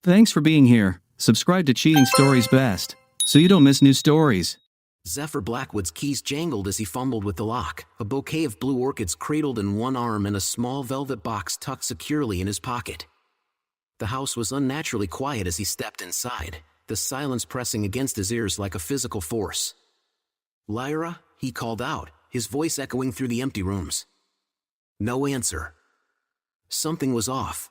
Thanks for being here. Subscribe to Cheating Stories Best, so you don't miss new stories. Zephyr Blackwood's keys jangled as he fumbled with the lock, a bouquet of blue orchids cradled in one arm and a small velvet box tucked securely in his pocket. The house was unnaturally quiet as he stepped inside, the silence pressing against his ears like a physical force. "Lyra," he called out, his voice echoing through the empty rooms. No answer. Something was off.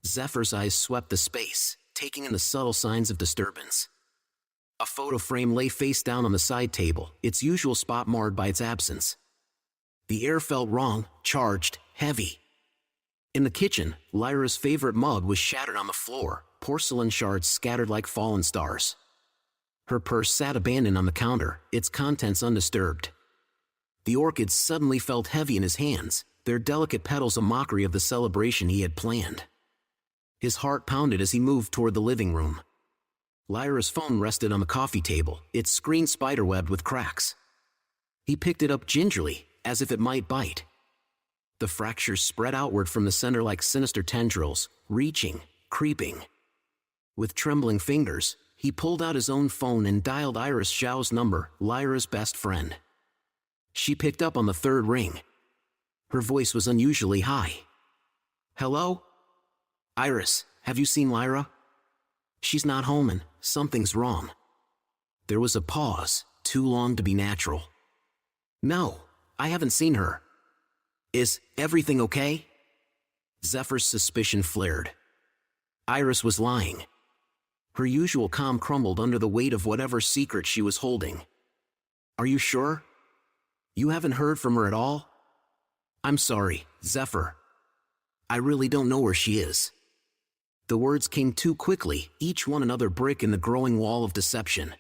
Zephyr's eyes swept the space, taking in the subtle signs of disturbance. A photo frame lay face down on the side table, its usual spot marred by its absence. The air felt wrong, charged, heavy. In the kitchen, Lyra's favorite mug was shattered on the floor, porcelain shards scattered like fallen stars. Her purse sat abandoned on the counter, its contents undisturbed. The orchids suddenly felt heavy in his hands, their delicate petals a mockery of the celebration he had planned. His heart pounded as he moved toward the living room. Lyra's phone rested on the coffee table, its screen spiderwebbed with cracks. He picked it up gingerly, as if it might bite. The fractures spread outward from the center like sinister tendrils, reaching, creeping. With trembling fingers, he pulled out his own phone and dialed Iris Zhao's number, Lyra's best friend. She picked up on the third ring. Her voice was unusually high. "Hello? Iris, have you seen Lyra? She's not home and something's wrong." There was a pause, too long to be natural. "No, I haven't seen her. Is everything okay?" Zephyr's suspicion flared. Iris was lying. Her usual calm crumbled under the weight of whatever secret she was holding. "Are you sure? You haven't heard from her at all?" "I'm sorry, Zephyr. I really don't know where she is." The words came too quickly, each one another brick in the growing wall of deception.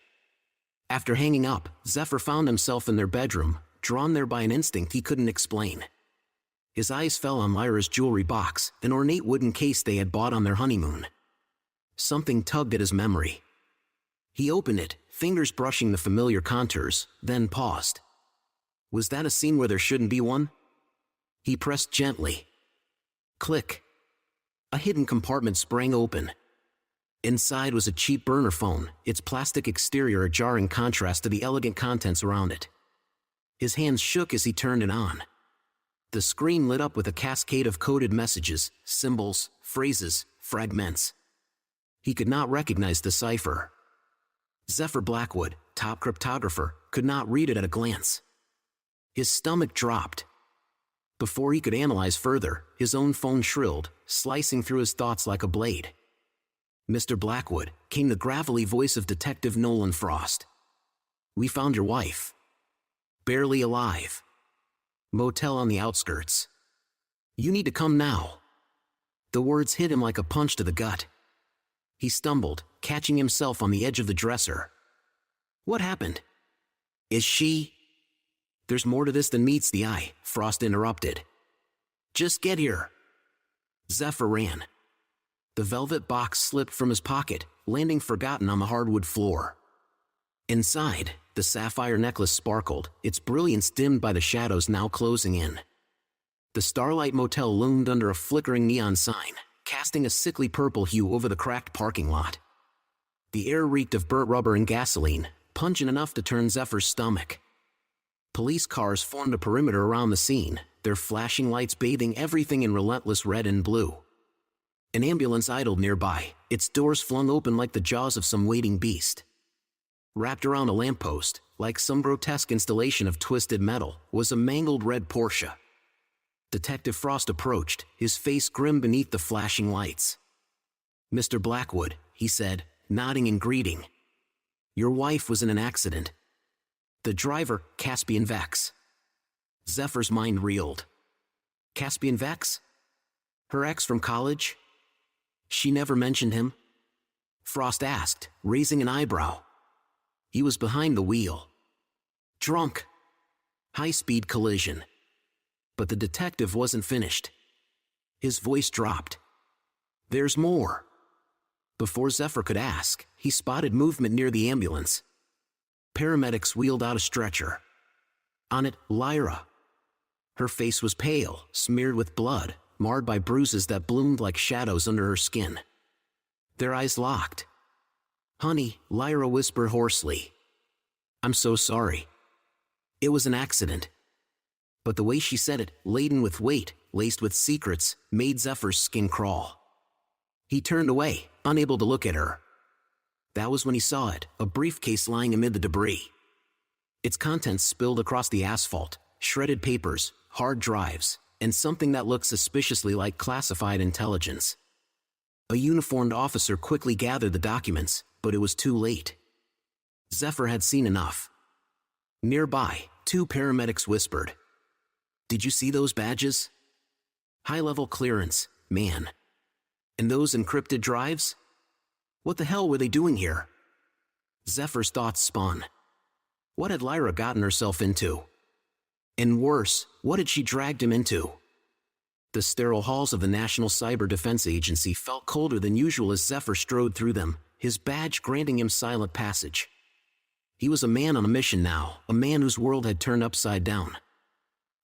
After hanging up, Zephyr found himself in their bedroom, drawn there by an instinct he couldn't explain. His eyes fell on Lyra's jewelry box, an ornate wooden case they had bought on their honeymoon. Something tugged at his memory. He opened it, fingers brushing the familiar contours, then paused. Was that a scene where there shouldn't be one? He pressed gently. Click. A hidden compartment sprang open. Inside was a cheap burner phone, its plastic exterior a jarring contrast to the elegant contents around it. His hands shook as he turned it on. The screen lit up with a cascade of coded messages, symbols, phrases, fragments. He could not recognize the cipher. Zephyr Blackwood, top cryptographer, could not read it at a glance. His stomach dropped. Before he could analyze further, his own phone shrilled, slicing through his thoughts like a blade. "Mr. Blackwood," came the gravelly voice of Detective Nolan Frost. "We found your wife. Barely alive. Motel on the outskirts. You need to come now." The words hit him like a punch to the gut. He stumbled, catching himself on the edge of the dresser. "What happened? Is she—" "There's more to this than meets the eye," Frost interrupted. "Just get here." Zephyr ran. The velvet box slipped from his pocket, landing forgotten on the hardwood floor. Inside, the sapphire necklace sparkled, its brilliance dimmed by the shadows now closing in. The Starlight Motel loomed under a flickering neon sign, casting a sickly purple hue over the cracked parking lot. The air reeked of burnt rubber and gasoline, pungent enough to turn Zephyr's stomach. Police cars formed a perimeter around the scene, their flashing lights bathing everything in relentless red and blue. An ambulance idled nearby, its doors flung open like the jaws of some waiting beast. Wrapped around a lamppost, like some grotesque installation of twisted metal, was a mangled red Porsche. Detective Frost approached, his face grim beneath the flashing lights. "Mr. Blackwood," he said, nodding in greeting. "Your wife was in an accident. The driver, Caspian Vex." Zephyr's mind reeled. Caspian Vex? Her ex from college? She never mentioned him? Frost asked, raising an eyebrow. He was behind the wheel. Drunk. High-speed collision. But the detective wasn't finished. His voice dropped. "There's more." Before Zephyr could ask, he spotted movement near the ambulance. Paramedics wheeled out a stretcher. On it, Lyra. Her face was pale, smeared with blood, marred by bruises that bloomed like shadows under her skin. Their eyes locked. "Honey," Lyra whispered hoarsely. "I'm so sorry. It was an accident." But the way she said it, laden with weight, laced with secrets, made Zephyr's skin crawl. He turned away, unable to look at her. That was when he saw it, a briefcase lying amid the debris. Its contents spilled across the asphalt, shredded papers, hard drives, and something that looked suspiciously like classified intelligence. A uniformed officer quickly gathered the documents, but it was too late. Zephyr had seen enough. Nearby, 2 paramedics whispered, "Did you see those badges? High-level clearance, man. And those encrypted drives? What the hell were they doing here?" Zephyr's thoughts spun. What had Lyra gotten herself into? And worse, what had she dragged him into? The sterile halls of the National Cyber Defense Agency felt colder than usual as Zephyr strode through them, his badge granting him silent passage. He was a man on a mission now, a man whose world had turned upside down.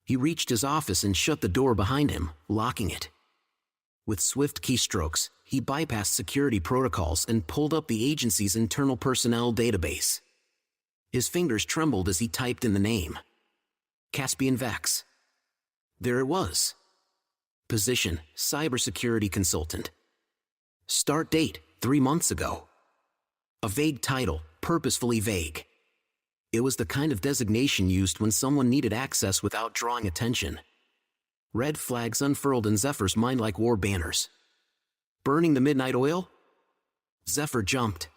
He reached his office and shut the door behind him, locking it. With swift keystrokes, he bypassed security protocols and pulled up the agency's internal personnel database. His fingers trembled as he typed in the name. Caspian Vex. There it was. Position, cybersecurity consultant. Start date, 3 months ago. A vague title, purposefully vague. It was the kind of designation used when someone needed access without drawing attention. Red flags unfurled in Zephyr's mind like war banners. Burning the midnight oil? Zephyr jumped.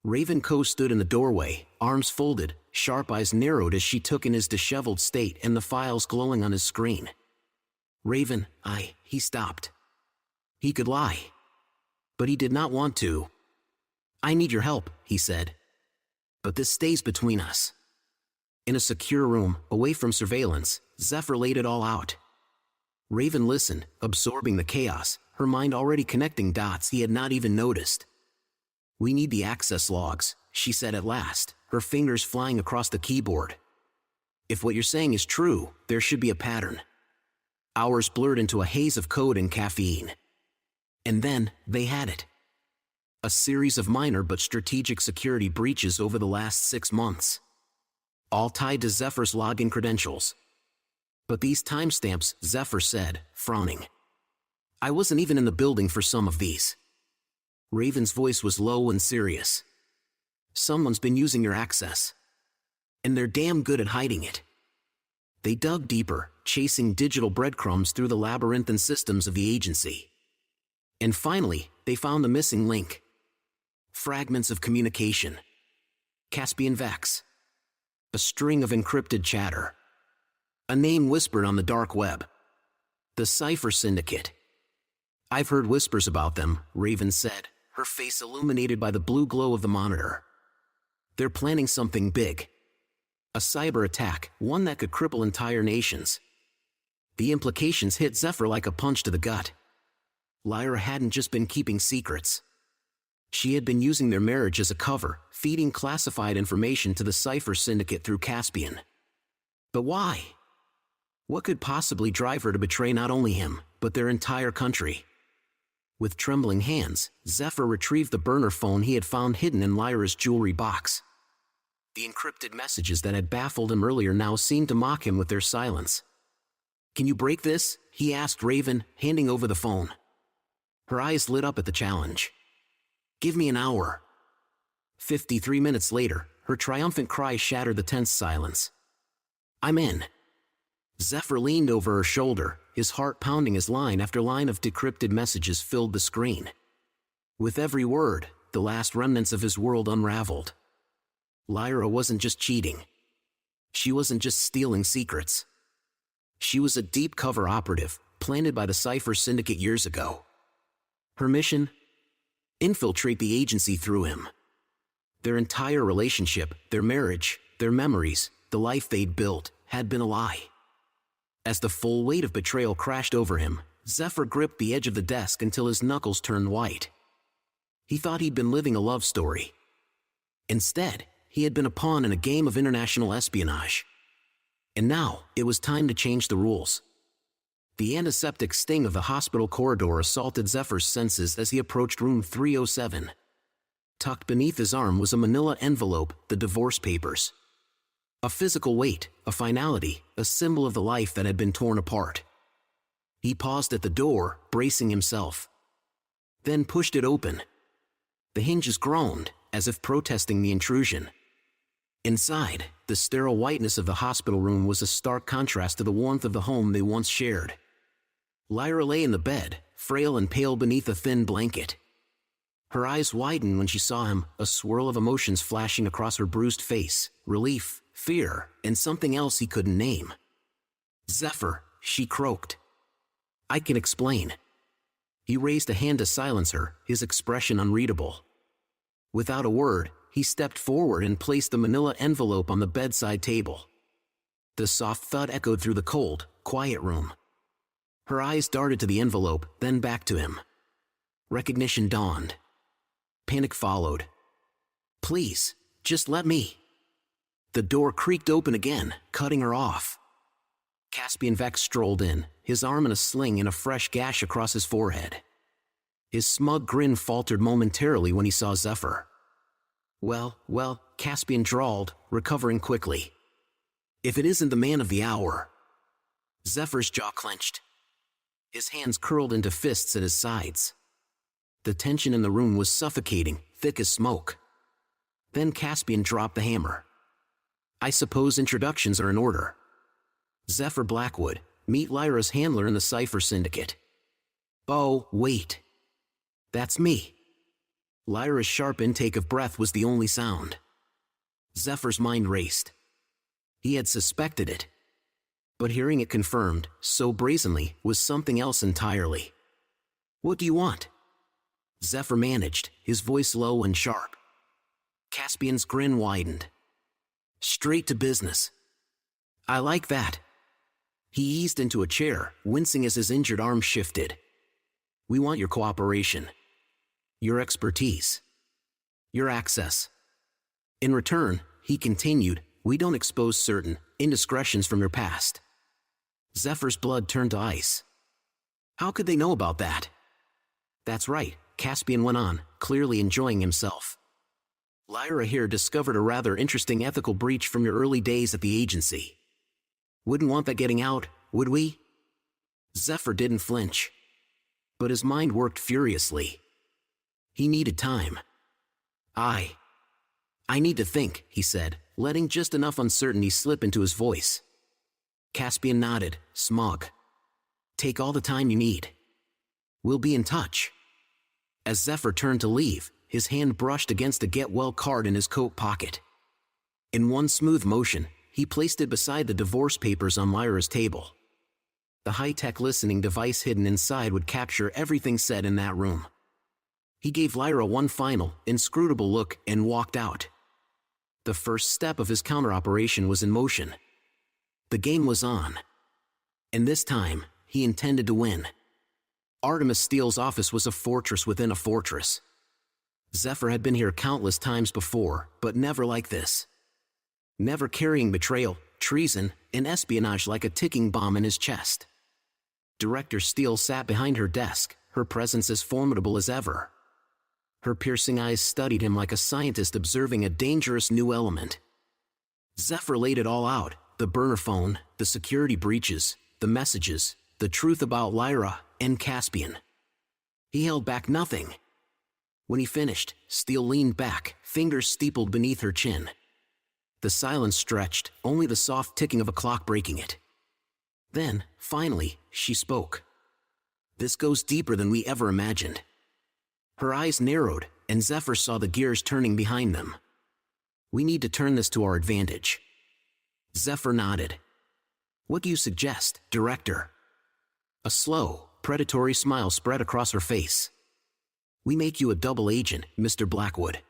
Raven Co. stood in the doorway, arms folded, sharp eyes narrowed as she took in his disheveled state and the files glowing on his screen. "Raven, he stopped. He could lie. But he did not want to. "I need your help," he said. "But this stays between us." In a secure room, away from surveillance, Zephyr laid it all out. Raven listened, absorbing the chaos, her mind already connecting dots he had not even noticed. "We need the access logs," she said at last, her fingers flying across the keyboard. "If what you're saying is true, there should be a pattern." Hours blurred into a haze of code and caffeine. And then, they had it. A series of minor but strategic security breaches over the last 6 months. All tied to Zephyr's login credentials. But these timestamps, Zephyr said, frowning. "I wasn't even in the building for some of these." Raven's voice was low and serious. "Someone's been using your access. And they're damn good at hiding it." They dug deeper, chasing digital breadcrumbs through the labyrinthine systems of the agency. And finally, they found the missing link. Fragments of communication. Caspian Vex. A string of encrypted chatter. A name whispered on the dark web. The Cipher Syndicate. "I've heard whispers about them," Raven said, her face illuminated by the blue glow of the monitor. "They're planning something big. A cyber attack, one that could cripple entire nations." The implications hit Zephyr like a punch to the gut. Lyra hadn't just been keeping secrets. She had been using their marriage as a cover, feeding classified information to the Cipher Syndicate through Caspian. But why? What could possibly drive her to betray not only him, but their entire country? With trembling hands, Zephyr retrieved the burner phone he had found hidden in Lyra's jewelry box. The encrypted messages that had baffled him earlier now seemed to mock him with their silence. "Can you break this?" he asked Raven, handing over the phone. Her eyes lit up at the challenge. "Give me an hour." 53 minutes later, her triumphant cry shattered the tense silence. "I'm in." Zephyr leaned over her shoulder, his heart pounding as line after line of decrypted messages filled the screen. With every word, the last remnants of his world unraveled. Lyra wasn't just cheating. She wasn't just stealing secrets. She was a deep cover operative, planted by the Cipher Syndicate years ago. Her mission? Infiltrate the agency through him. Their entire relationship, their marriage, their memories, the life they'd built, had been a lie. As the full weight of betrayal crashed over him, Zephyr gripped the edge of the desk until his knuckles turned white. He thought he'd been living a love story. Instead, he had been a pawn in a game of international espionage. And now, it was time to change the rules. The antiseptic sting of the hospital corridor assaulted Zephyr's senses as he approached room 307. Tucked beneath his arm was a manila envelope, the divorce papers. A physical weight, a finality, a symbol of the life that had been torn apart. He paused at the door, bracing himself. Then pushed it open. The hinges groaned, as if protesting the intrusion. Inside, the sterile whiteness of the hospital room was a stark contrast to the warmth of the home they once shared. Lyra lay in the bed, frail and pale beneath a thin blanket. Her eyes widened when she saw him, a swirl of emotions flashing across her bruised face, relief, fear, and something else he couldn't name. "Zephyr," she croaked. "I can explain." He raised a hand to silence her, his expression unreadable. Without a word, he stepped forward and placed the manila envelope on the bedside table. The soft thud echoed through the cold, quiet room. Her eyes darted to the envelope, then back to him. Recognition dawned. Panic followed. "Please, just let me." The door creaked open again, cutting her off. Caspian Vex strolled in, his arm in a sling and a fresh gash across his forehead. His smug grin faltered momentarily when he saw Zephyr. Well, Caspian drawled, recovering quickly. "If it isn't the man of the hour." Zephyr's jaw clenched. His hands curled into fists at his sides. The tension in the room was suffocating, thick as smoke. Then Caspian dropped the hammer. "I suppose introductions are in order. Zephyr Blackwood, meet Lyra's handler in the Cipher Syndicate." "Oh, wait. That's me." Lyra's sharp intake of breath was the only sound. Zephyr's mind raced. He had suspected it. But hearing it confirmed, so brazenly, was something else entirely. "What do you want?" Zephyr managed, his voice low and sharp. Caspian's grin widened. "Straight to business." "I like that." He eased into a chair, wincing as his injured arm shifted. "We want your cooperation. Your expertise. Your access. In return," he continued, "we don't expose certain indiscretions from your past." Zephyr's blood turned to ice. "How could they know about that?" "That's right," Caspian went on, clearly enjoying himself. "Lyra here discovered a rather interesting ethical breach from your early days at the agency. Wouldn't want that getting out, would we?" Zephyr didn't flinch. But his mind worked furiously. He needed time. I need to think," he said, letting just enough uncertainty slip into his voice. Caspian nodded, smug. "Take all the time you need. We'll be in touch." As Zephyr turned to leave, his hand brushed against a get-well card in his coat pocket. In one smooth motion, he placed it beside the divorce papers on Lyra's table. The high-tech listening device hidden inside would capture everything said in that room. He gave Lyra one final, inscrutable look and walked out. The first step of his counter-operation was in motion. The game was on. And this time, he intended to win. Artemis Steele's office was a fortress within a fortress. Zephyr had been here countless times before, but never like this. Never carrying betrayal, treason, and espionage like a ticking bomb in his chest. Director Steele sat behind her desk, her presence as formidable as ever. Her piercing eyes studied him like a scientist observing a dangerous new element. Zephyr laid it all out, the burner phone, the security breaches, the messages, the truth about Lyra and Caspian. He held back nothing. When he finished, Steele leaned back, fingers steepled beneath her chin. The silence stretched, only the soft ticking of a clock breaking it. Then, finally, she spoke. "This goes deeper than we ever imagined." Her eyes narrowed, and Zephyr saw the gears turning behind them. "We need to turn this to our advantage." Zephyr nodded. "What do you suggest, Director?" A slow, predatory smile spread across her face. "We make you a double agent, Mr. Blackwood.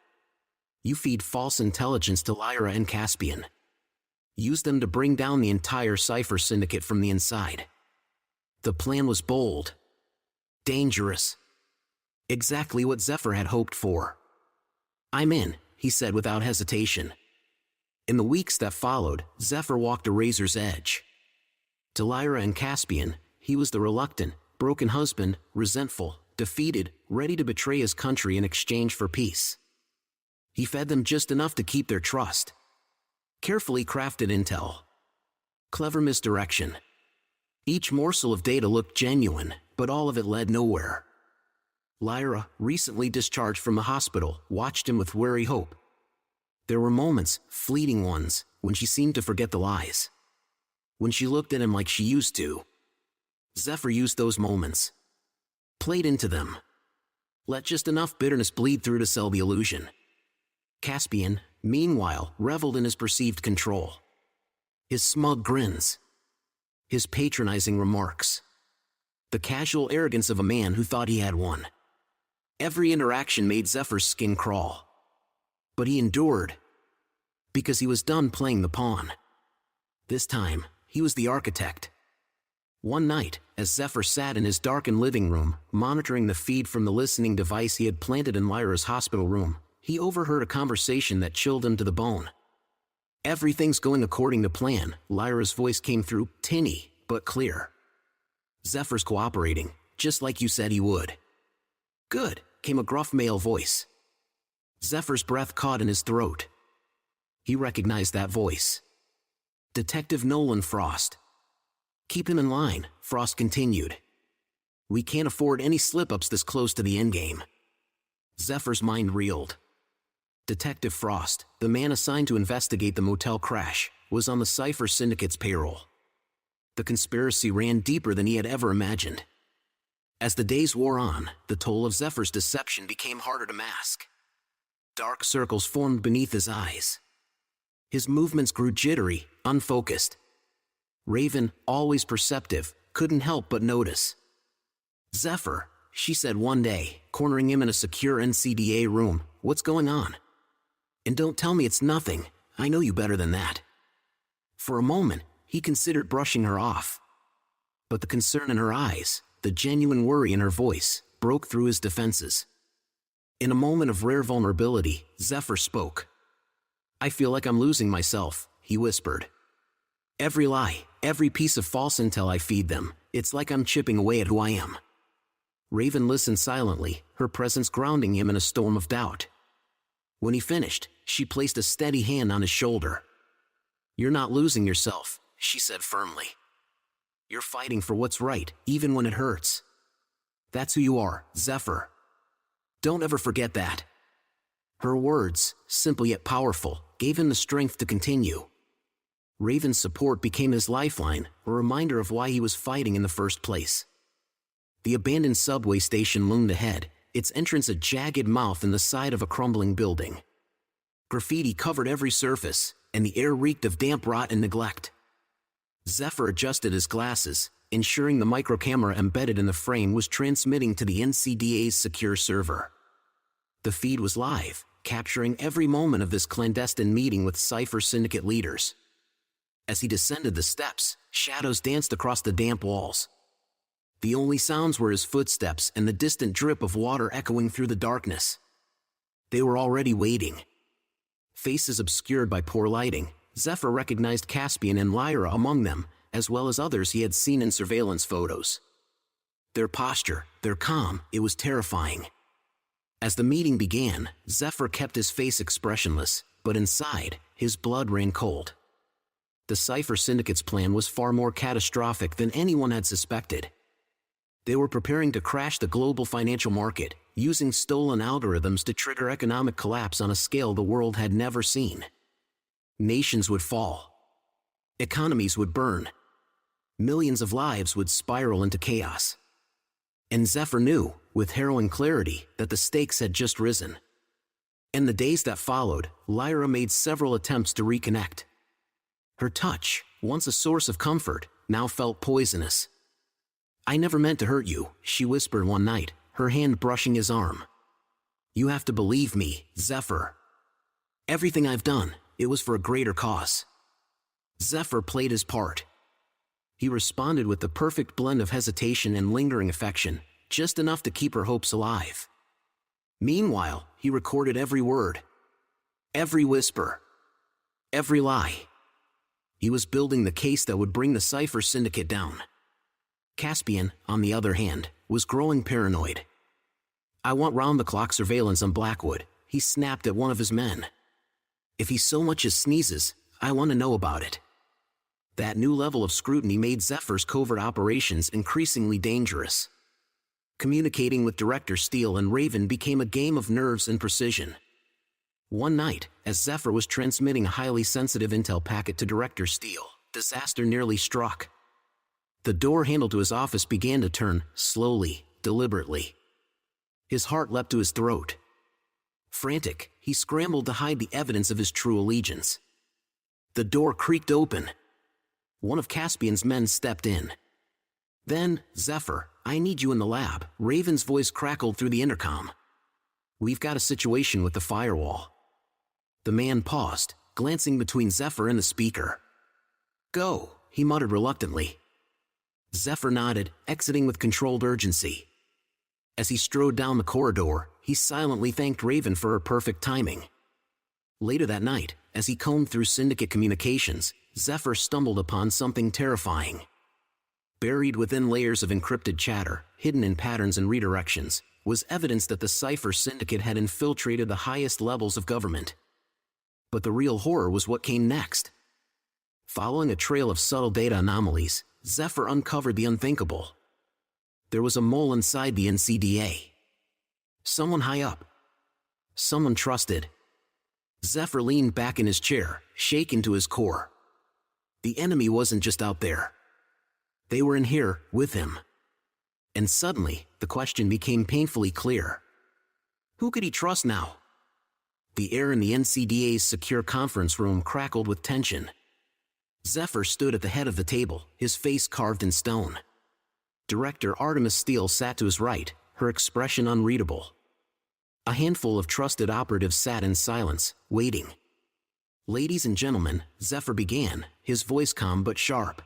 You feed false intelligence to Lyra and Caspian. Use them to bring down the entire Cipher Syndicate from the inside." The plan was bold. Dangerous. Exactly what Zephyr had hoped for. "I'm in," he said without hesitation. In the weeks that followed, Zephyr walked a razor's edge. To Lyra and Caspian, He was the reluctant, broken husband, resentful, defeated, ready to betray his country in exchange for peace. He fed them just enough to keep their trust. Carefully crafted intel. Clever misdirection. Each morsel of data looked genuine, but all of it led nowhere. Lyra, recently discharged from the hospital, watched him with wary hope. There were moments, fleeting ones, when she seemed to forget the lies. When she looked at him like she used to. Zephyr used those moments. Played into them. Let just enough bitterness bleed through to sell the illusion. Caspian, meanwhile, reveled in his perceived control. His smug grins. His patronizing remarks. The casual arrogance of a man who thought he had won. Every interaction made Zephyr's skin crawl. But he endured. Because he was done playing the pawn. This time, he was the architect. One night, as Zephyr sat in his darkened living room, monitoring the feed from the listening device he had planted in Lyra's hospital room, he overheard a conversation that chilled him to the bone. "Everything's going according to plan," Lyra's voice came through, tinny, but clear. "Zephyr's cooperating, just like you said he would." "Good," came a gruff male voice. Zephyr's breath caught in his throat. He recognized that voice. Detective Nolan Frost. "Keep him in line," Frost continued. "We can't afford any slip-ups this close to the endgame." Zephyr's mind reeled. Detective Frost, the man assigned to investigate the motel crash, was on the Cypher Syndicate's payroll. The conspiracy ran deeper than he had ever imagined. As the days wore on, the toll of Zephyr's deception became harder to mask. Dark circles formed beneath his eyes. His movements grew jittery, unfocused. Raven, always perceptive, couldn't help but notice. "Zephyr," she said one day, cornering him in a secure NCDA room, "what's going on? And don't tell me it's nothing, I know you better than that." For a moment, he considered brushing her off. But the concern in her eyes, the genuine worry in her voice, broke through his defenses. In a moment of rare vulnerability, Zephyr spoke. "I feel like I'm losing myself," he whispered. "Every lie, every piece of false intel I feed them, it's like I'm chipping away at who I am." Raven listened silently, her presence grounding him in a storm of doubt. When he finished, she placed a steady hand on his shoulder. "You're not losing yourself," she said firmly. "You're fighting for what's right, even when it hurts. That's who you are, Zephyr. Don't ever forget that." Her words, simple yet powerful, gave him the strength to continue. Raven's support became his lifeline, a reminder of why he was fighting in the first place. The abandoned subway station loomed ahead, its entrance a jagged mouth in the side of a crumbling building. Graffiti covered every surface, and the air reeked of damp rot and neglect. Zephyr adjusted his glasses, ensuring the microcamera embedded in the frame was transmitting to the NCDA's secure server. The feed was live, capturing every moment of this clandestine meeting with Cypher Syndicate leaders. As he descended the steps, shadows danced across the damp walls. The only sounds were his footsteps and the distant drip of water echoing through the darkness. They were already waiting. Faces obscured by poor lighting, Zephyr recognized Caspian and Lyra among them, as well as others he had seen in surveillance photos. Their posture, their calm, it was terrifying. As the meeting began, Zephyr kept his face expressionless, but inside, his blood ran cold. The Cypher Syndicate's plan was far more catastrophic than anyone had suspected. They were preparing to crash the global financial market, using stolen algorithms to trigger economic collapse on a scale the world had never seen. Nations would fall. Economies would burn. Millions of lives would spiral into chaos. And Zephyr knew, with harrowing clarity, that the stakes had just risen. In the days that followed, Lyra made several attempts to reconnect. Her touch, once a source of comfort, now felt poisonous. "I never meant to hurt you," she whispered one night, her hand brushing his arm. "You have to believe me, Zephyr. Everything I've done, it was for a greater cause." Zephyr played his part. He responded with the perfect blend of hesitation and lingering affection, just enough to keep her hopes alive. Meanwhile, he recorded every word, every whisper, every lie. He was building the case that would bring the Cypher Syndicate down. Caspian, on the other hand, was growing paranoid. "I want round-the-clock surveillance on Blackwood," he snapped at one of his men. "If he so much as sneezes, I want to know about it." That new level of scrutiny made Zephyr's covert operations increasingly dangerous. Communicating with Director Steele and Raven became a game of nerves and precision. One night, as Zephyr was transmitting a highly sensitive intel packet to Director Steele, disaster nearly struck. The door handle to his office began to turn, slowly, deliberately. His heart leapt to his throat. Frantic, he scrambled to hide the evidence of his true allegiance. The door creaked open. One of Caspian's men stepped in. Then, "Zephyr, I need you in the lab," Raven's voice crackled through the intercom. "We've got a situation with the firewall." The man paused, glancing between Zephyr and the speaker. "Go," he muttered reluctantly. Zephyr nodded, exiting with controlled urgency. As he strode down the corridor, he silently thanked Raven for her perfect timing. Later that night, as he combed through Syndicate communications, Zephyr stumbled upon something terrifying. Buried within layers of encrypted chatter, hidden in patterns and redirections, was evidence that the Cypher Syndicate had infiltrated the highest levels of government. But the real horror was what came next. Following a trail of subtle data anomalies, Zephyr uncovered the unthinkable. There was a mole inside the NCDA. Someone high up. Someone trusted. Zephyr leaned back in his chair, shaken to his core. The enemy wasn't just out there. They were in here, with him. And suddenly, the question became painfully clear. Who could he trust now? The air in the NCDA's secure conference room crackled with tension. Zephyr stood at the head of the table, his face carved in stone. Director Artemis Steele sat to his right, her expression unreadable. A handful of trusted operatives sat in silence, waiting. "Ladies and gentlemen," Zephyr began, his voice calm but sharp.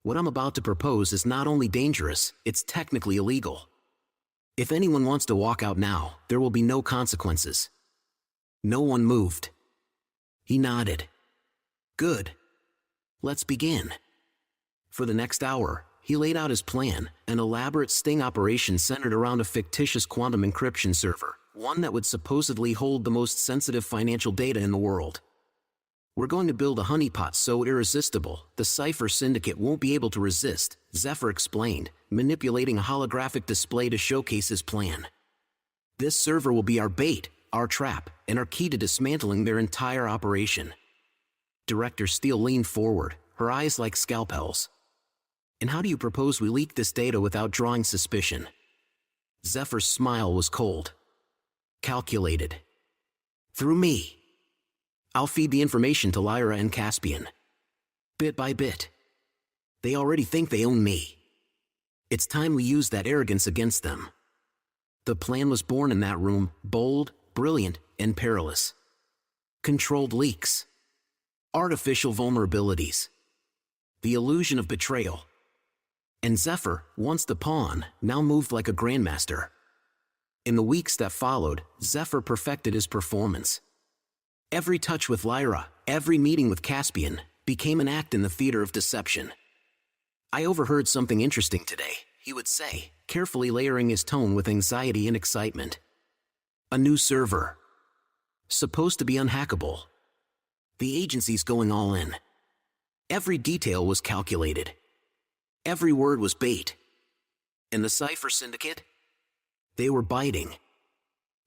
"What I'm about to propose is not only dangerous, it's technically illegal. If anyone wants to walk out now, there will be no consequences." No one moved. He nodded. "Good. Let's begin." For the next hour, he laid out his plan, an elaborate sting operation centered around a fictitious quantum encryption server, one that would supposedly hold the most sensitive financial data in the world. "We're going to build a honeypot so irresistible, the Cypher Syndicate won't be able to resist," Zephyr explained, manipulating a holographic display to showcase his plan. "This server will be our bait, our trap, and our key to dismantling their entire operation." Director Steele leaned forward, her eyes like scalpels. "And how do you propose we leak this data without drawing suspicion?" Zephyr's smile was cold. "Calculated. Through me. I'll feed the information to Lyra and Caspian. Bit by bit. They already think they own me. It's time we use that arrogance against them." The plan was born in that room, bold, brilliant, and perilous. Controlled leaks. Artificial vulnerabilities. The illusion of betrayal. And Zephyr, once the pawn, now moved like a grandmaster. In the weeks that followed, Zephyr perfected his performance. Every touch with Lyra, every meeting with Caspian, became an act in the theater of deception. "I overheard something interesting today," he would say, carefully layering his tone with anxiety and excitement. "A new server. Supposed to be unhackable. The agency's going all in. Every detail was calculated. Every word was bait. And the Cypher Syndicate? They were biting.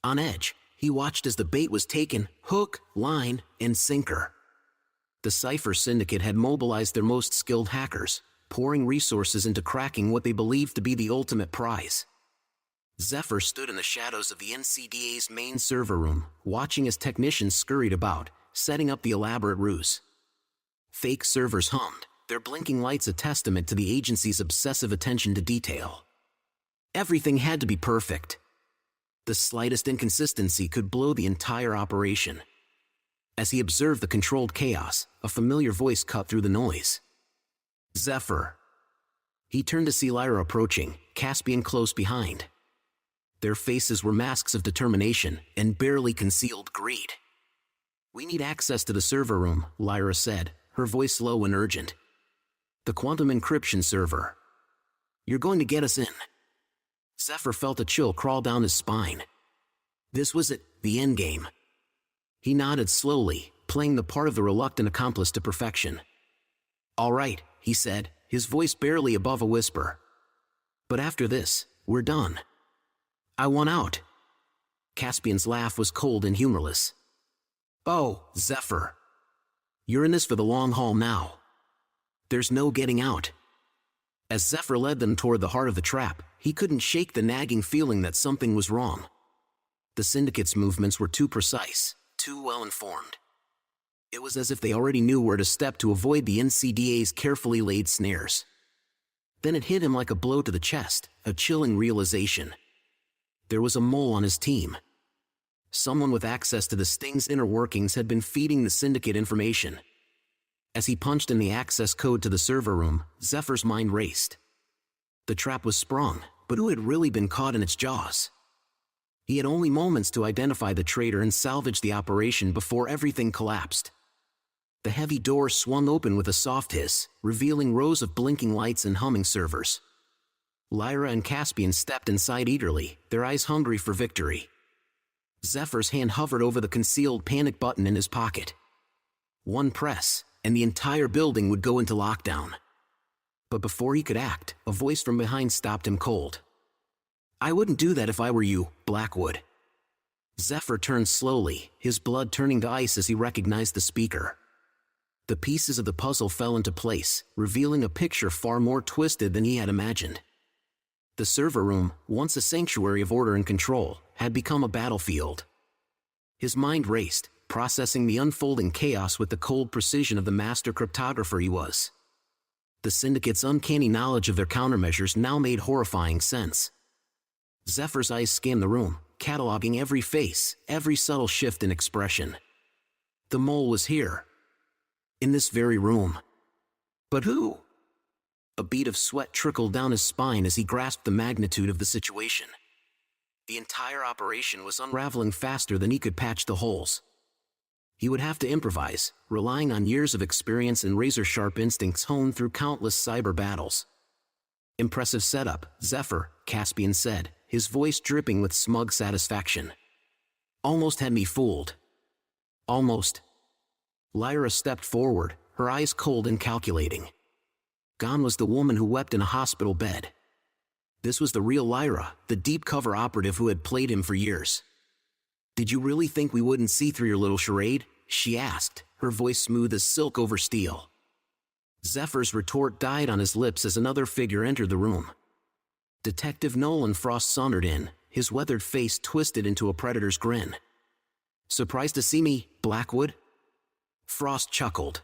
On edge, he watched as the bait was taken, hook, line, and sinker. The Cypher Syndicate had mobilized their most skilled hackers, pouring resources into cracking what they believed to be the ultimate prize. Zephyr stood in the shadows of the NCDA's main server room, watching as technicians scurried about, setting up the elaborate ruse. Fake servers hummed, their blinking lights a testament to the agency's obsessive attention to detail. Everything had to be perfect. The slightest inconsistency could blow the entire operation. As he observed the controlled chaos, a familiar voice cut through the noise. "Zephyr." He turned to see Lyra approaching, Caspian close behind. Their faces were masks of determination and barely concealed greed. "We need access to the server room," Lyra said, her voice low and urgent. "The quantum encryption server." You're going to get us in. Zephyr felt a chill crawl down his spine. This was it, the endgame. He nodded slowly, playing the part of the reluctant accomplice to perfection. All right, he said, his voice barely above a whisper. But after this, we're done. I want out. Caspian's laugh was cold and humorless. Oh, Zephyr. You're in this for the long haul now. There's no getting out. As Zephyr led them toward the heart of the trap, he couldn't shake the nagging feeling that something was wrong. The syndicate's movements were too precise, too well informed. It was as if they already knew where to step to avoid the NCDA's carefully laid snares. Then it hit him like a blow to the chest, a chilling realization. There was a mole on his team. Someone with access to the Sting's inner workings had been feeding the syndicate information. As he punched in the access code to the server room, Zephyr's mind raced. The trap was sprung, but who had really been caught in its jaws? He had only moments to identify the traitor and salvage the operation before everything collapsed. The heavy door swung open with a soft hiss, revealing rows of blinking lights and humming servers. Lyra and Caspian stepped inside eagerly, their eyes hungry for victory. Zephyr's hand hovered over the concealed panic button in his pocket. One press, and the entire building would go into lockdown. But before he could act, a voice from behind stopped him cold. I wouldn't do that if I were you, Blackwood. Zephyr turned slowly, his blood turning to ice as he recognized the speaker. The pieces of the puzzle fell into place, revealing a picture far more twisted than he had imagined. The server room, once a sanctuary of order and control, had become a battlefield. His mind raced, processing the unfolding chaos with the cold precision of the master cryptographer he was. The syndicate's uncanny knowledge of their countermeasures now made horrifying sense. Zephyr's eyes scanned the room, cataloging every face, every subtle shift in expression. The mole was here. In this very room. But who? A bead of sweat trickled down his spine as he grasped the magnitude of the situation. The entire operation was unraveling faster than he could patch the holes. He would have to improvise, relying on years of experience and razor-sharp instincts honed through countless cyber battles. Impressive setup, Zephyr, Caspian said, his voice dripping with smug satisfaction. Almost had me fooled. Almost. Lyra stepped forward, her eyes cold and calculating. Gone was the woman who wept in a hospital bed. This was the real Lyra, the deep-cover operative who had played him for years. Did you really think we wouldn't see through your little charade? She asked, her voice smooth as silk over steel. Zephyr's retort died on his lips as another figure entered the room. Detective Nolan Frost sauntered in, his weathered face twisted into a predator's grin. Surprised to see me, Blackwood? Frost chuckled.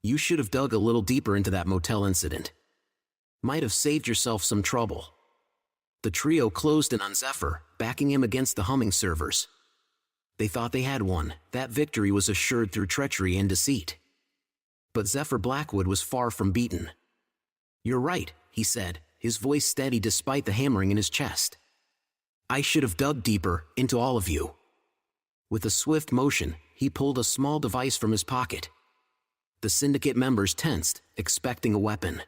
You should have dug a little deeper into that motel incident. Might have saved yourself some trouble. The trio closed in on Zephyr, backing him against the humming servers. They thought they had won, that victory was assured through treachery and deceit. But Zephyr Blackwood was far from beaten. You're right, he said, his voice steady despite the hammering in his chest. I should have dug deeper, into all of you. With a swift motion, he pulled a small device from his pocket. The syndicate members tensed, expecting a weapon.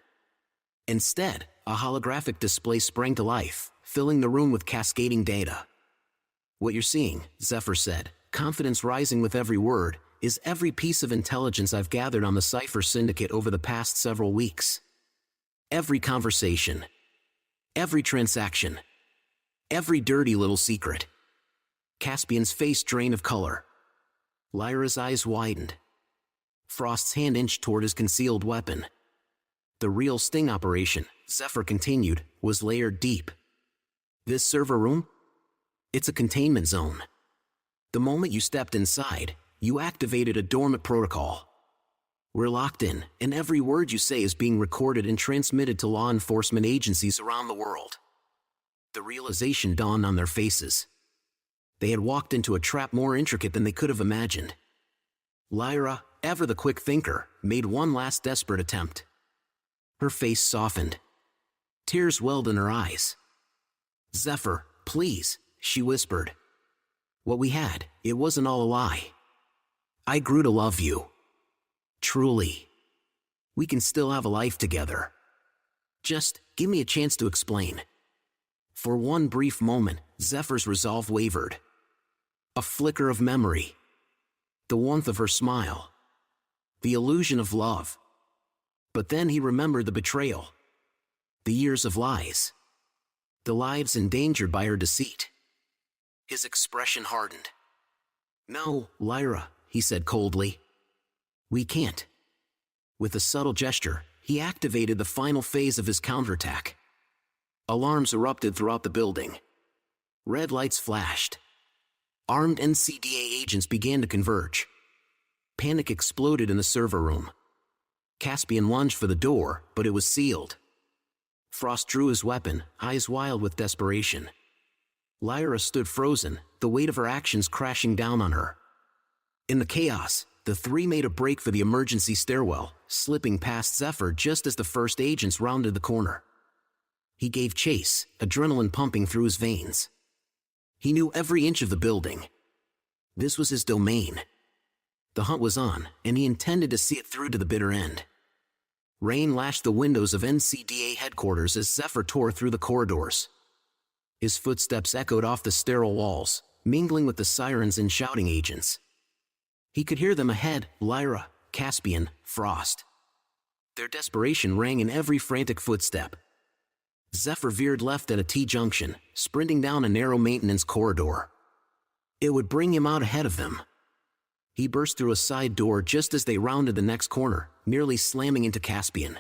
Instead, a holographic display sprang to life, filling the room with cascading data. What you're seeing, Zephyr said, confidence rising with every word, is every piece of intelligence I've gathered on the Cypher Syndicate over the past several weeks. Every conversation. Every transaction. Every dirty little secret. Caspian's face drained of color. Lyra's eyes widened. Frost's hand inched toward his concealed weapon. The real sting operation, Zephyr continued, was layered deep. This server room? It's a containment zone. The moment you stepped inside, you activated a dormant protocol. We're locked in, and every word you say is being recorded and transmitted to law enforcement agencies around the world. The realization dawned on their faces. They had walked into a trap more intricate than they could have imagined. Lyra, ever the quick thinker, made one last desperate attempt. Her face softened. Tears welled in her eyes. Zephyr, please, she whispered. What we had, it wasn't all a lie. I grew to love you. Truly. We can still have a life together. Just Give me a chance to explain. For one brief moment, Zephyr's resolve wavered. A flicker of memory. The warmth of her smile. The illusion of love. But then he remembered the betrayal. The years of lies. The lives endangered by her deceit. His expression hardened. "No, Lyra," he said coldly. "We can't." With a subtle gesture, he activated the final phase of his counterattack. Alarms erupted throughout the building. Red lights flashed. Armed NCDA agents began to converge. Panic exploded in the server room. Caspian lunged for the door, but it was sealed. Frost drew his weapon, eyes wild with desperation. Lyra stood frozen, the weight of her actions crashing down on her. In the chaos, the three made a break for the emergency stairwell, slipping past Zephyr just as the first agents rounded the corner. He gave chase, adrenaline pumping through his veins. He knew every inch of the building. This was his domain. The hunt was on, and he intended to see it through to the bitter end. Rain lashed the windows of NCDA headquarters as Zephyr tore through the corridors. His footsteps echoed off the sterile walls, mingling with the sirens and shouting agents. He could hear them ahead: Lyra, Caspian, Frost. Their desperation rang in every frantic footstep. Zephyr veered left at a T-junction, sprinting down a narrow maintenance corridor. It would bring him out ahead of them. He burst through a side door just as they rounded the next corner, nearly slamming into Caspian.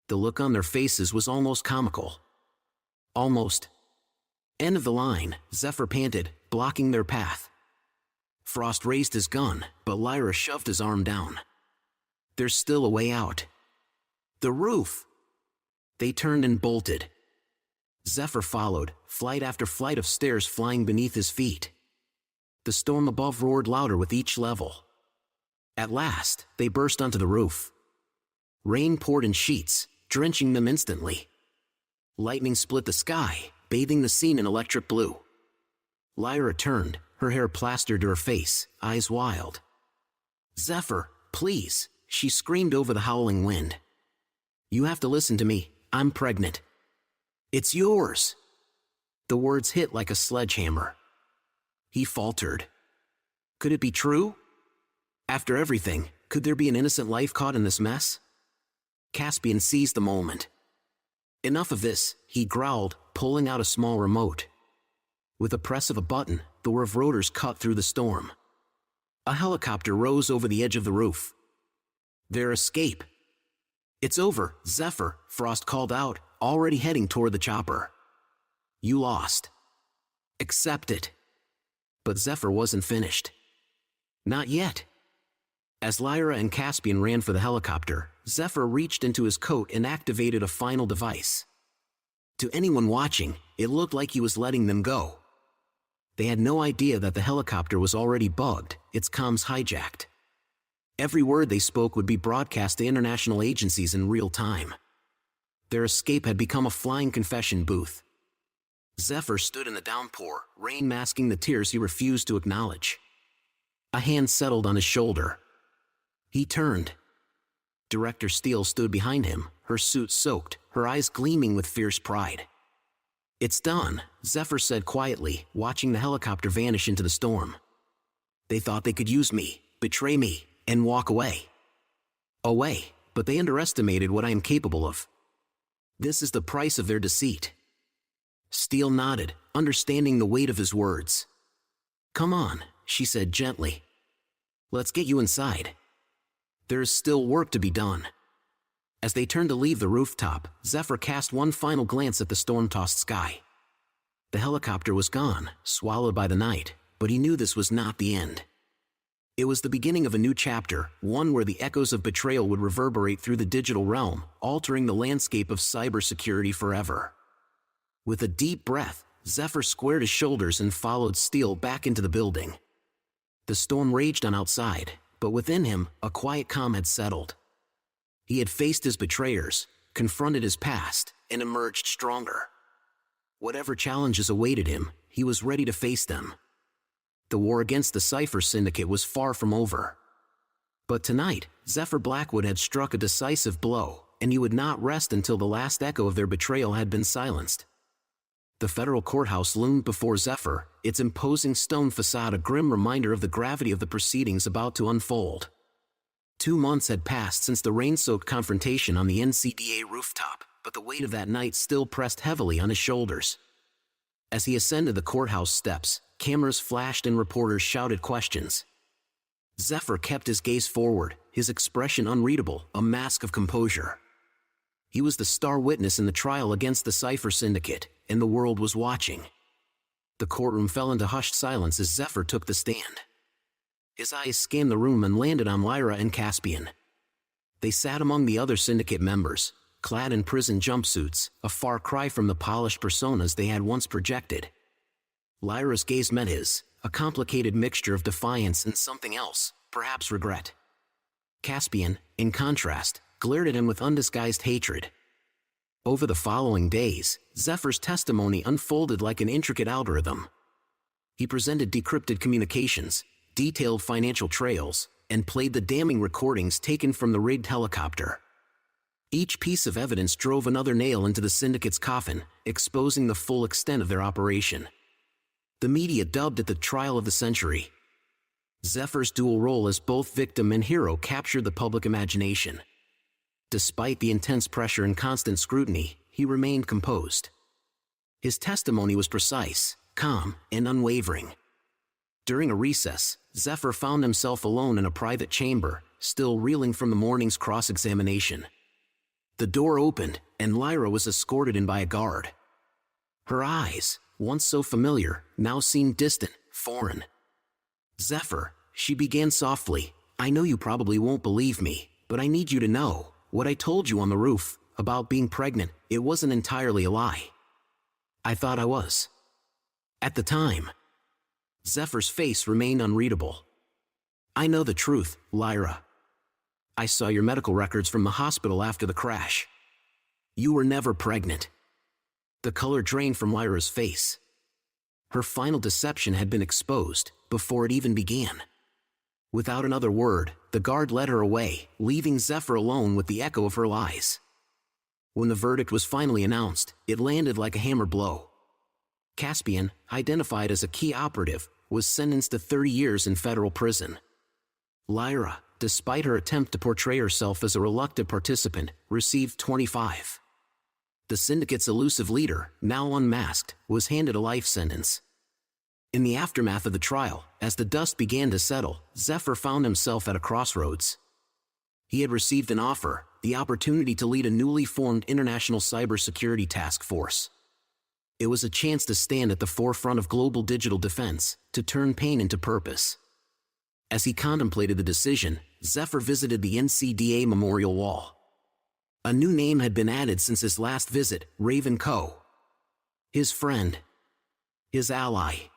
The look on their faces was almost comical. Almost. End of the line, Zephyr panted, blocking their path. Frost raised his gun, but Lyra shoved his arm down. There's still a way out. The roof! They turned and bolted. Zephyr followed, flight after flight of stairs flying beneath his feet. The storm above roared louder with each level. At last, they burst onto the roof. Rain poured in sheets, drenching them instantly. Lightning split the sky, bathing the scene in electric blue. Lyra turned, her hair plastered to her face, eyes wild. "Zephyr, please," she screamed over the howling wind. "You have to listen to me. I'm pregnant. It's yours." The words hit like a sledgehammer. He faltered. Could it be true? After everything, could there be an innocent life caught in this mess? Caspian seized the moment. "Enough of this," he growled, pulling out a small remote. With a press of a button, the whir of rotors cut through the storm. A helicopter rose over the edge of the roof. Their escape. "It's over, Zephyr," Frost called out, already heading toward the chopper. "You lost. Accept it." But Zephyr wasn't finished. Not yet. As Lyra and Caspian ran for the helicopter, Zephyr reached into his coat and activated a final device. To anyone watching, it looked like he was letting them go. They had no idea that the helicopter was already bugged, its comms hijacked. Every word they spoke would be broadcast to international agencies in real time. Their escape had become a flying confession booth. Zephyr stood in the downpour, rain masking the tears he refused to acknowledge. A hand settled on his shoulder. He turned. Director Steele stood behind him, her suit soaked, her eyes gleaming with fierce pride. "It's done," Zephyr said quietly, watching the helicopter vanish into the storm. "They thought they could use me, betray me, and walk away. Away, but they underestimated what I am capable of. This is the price of their deceit." Steele nodded, understanding the weight of his words. "Come on," she said gently. "Let's get you inside. There is still work to be done." As they turned to leave the rooftop, Zephyr cast one final glance at the storm-tossed sky. The helicopter was gone, swallowed by the night, but he knew this was not the end. It was the beginning of a new chapter, one where the echoes of betrayal would reverberate through the digital realm, altering the landscape of cybersecurity forever. With a deep breath, Zephyr squared his shoulders and followed Steele back into the building. The storm raged on outside, but within him, a quiet calm had settled. He had faced his betrayers, confronted his past, and emerged stronger. Whatever challenges awaited him, he was ready to face them. The war against the Cypher Syndicate was far from over. But tonight, Zephyr Blackwood had struck a decisive blow, and he would not rest until the last echo of their betrayal had been silenced. The federal courthouse loomed before Zephyr, its imposing stone facade a grim reminder of the gravity of the proceedings about to unfold. 2 months had passed since the rain-soaked confrontation on the NCDA rooftop, but the weight of that night still pressed heavily on his shoulders. As he ascended the courthouse steps, cameras flashed and reporters shouted questions. Zephyr kept his gaze forward, his expression unreadable, a mask of composure. He was the star witness in the trial against the Cypher Syndicate, and the world was watching. The courtroom fell into hushed silence as Zephyr took the stand. His eyes scanned the room and landed on Lyra and Caspian. They sat among the other Syndicate members, clad in prison jumpsuits, a far cry from the polished personas they had once projected. Lyra's gaze met his, a complicated mixture of defiance and something else, perhaps regret. Caspian, in contrast, glared at him with undisguised hatred. Over the following days, Zephyr's testimony unfolded like an intricate algorithm. He presented decrypted communications, detailed financial trails, and played the damning recordings taken from the rigged helicopter. Each piece of evidence drove another nail into the Syndicate's coffin, exposing the full extent of their operation. The media dubbed it the trial of the century. Zephyr's dual role as both victim and hero captured the public imagination. Despite the intense pressure and constant scrutiny, he remained composed. His testimony was precise, calm, and unwavering. During a recess, Zephyr found himself alone in a private chamber, still reeling from the morning's cross-examination. The door opened, and Lyra was escorted in by a guard. Her eyes, once so familiar, now seemed distant, foreign. "Zephyr," she began softly, "I know you probably won't believe me, but I need you to know, what I told you on the roof, about being pregnant, it wasn't entirely a lie. I thought I was. At the time." Zephyr's face remained unreadable. "I know the truth, Lyra. I saw your medical records from the hospital after the crash. You were never pregnant." The color drained from Lyra's face. Her final deception had been exposed before it even began. Without another word, the guard led her away, leaving Zephyr alone with the echo of her lies. When the verdict was finally announced, it landed like a hammer blow. Caspian, identified as a key operative, was sentenced to 30 years in federal prison. Lyra, despite her attempt to portray herself as a reluctant participant, received 25. The Syndicate's elusive leader, now unmasked, was handed a life sentence. In the aftermath of the trial, as the dust began to settle, Zephyr found himself at a crossroads. He had received an offer, the opportunity to lead a newly formed international cybersecurity task force. It was a chance to stand at the forefront of global digital defense, to turn pain into purpose. As he contemplated the decision, Zephyr visited the NCDA memorial wall. A new name had been added since his last visit, Raven Coe. His friend. His ally.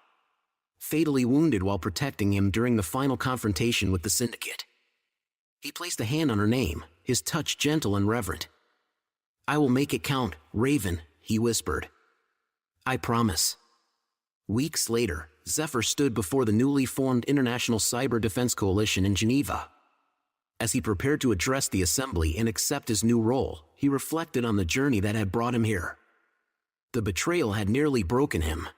Fatally wounded while protecting him during the final confrontation with the Syndicate. He placed a hand on her name, his touch gentle and reverent. "I will make it count, Raven," he whispered. "I promise." Weeks later, Zephyr stood before the newly formed International Cyber Defense Coalition in Geneva. As he prepared to address the assembly and accept his new role, he reflected on the journey that had brought him here. The betrayal had nearly broken him.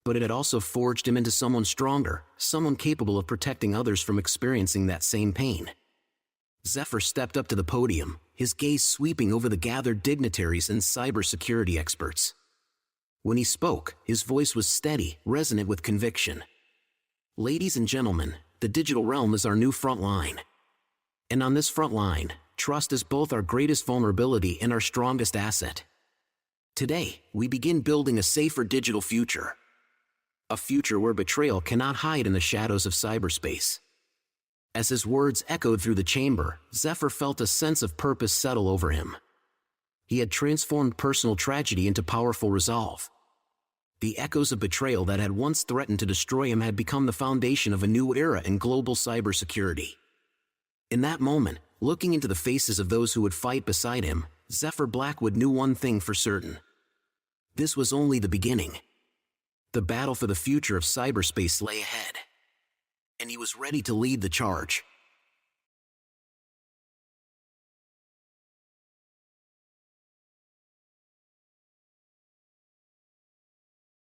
But it had also forged him into someone stronger, someone capable of protecting others from experiencing that same pain. Zephyr stepped up to the podium, his gaze sweeping over the gathered dignitaries and cybersecurity experts. When he spoke, his voice was steady, resonant with conviction. "Ladies and gentlemen, the digital realm is our new front line. And on this front line, trust is both our greatest vulnerability and our strongest asset. Today, we begin building a safer digital future. A future where betrayal cannot hide in the shadows of cyberspace." As his words echoed through the chamber, Zephyr felt a sense of purpose settle over him. He had transformed personal tragedy into powerful resolve. The echoes of betrayal that had once threatened to destroy him had become the foundation of a new era in global cybersecurity. In that moment, looking into the faces of those who would fight beside him, Zephyr Blackwood knew one thing for certain. This was only the beginning. The battle for the future of cyberspace lay ahead. And he was ready to lead the charge.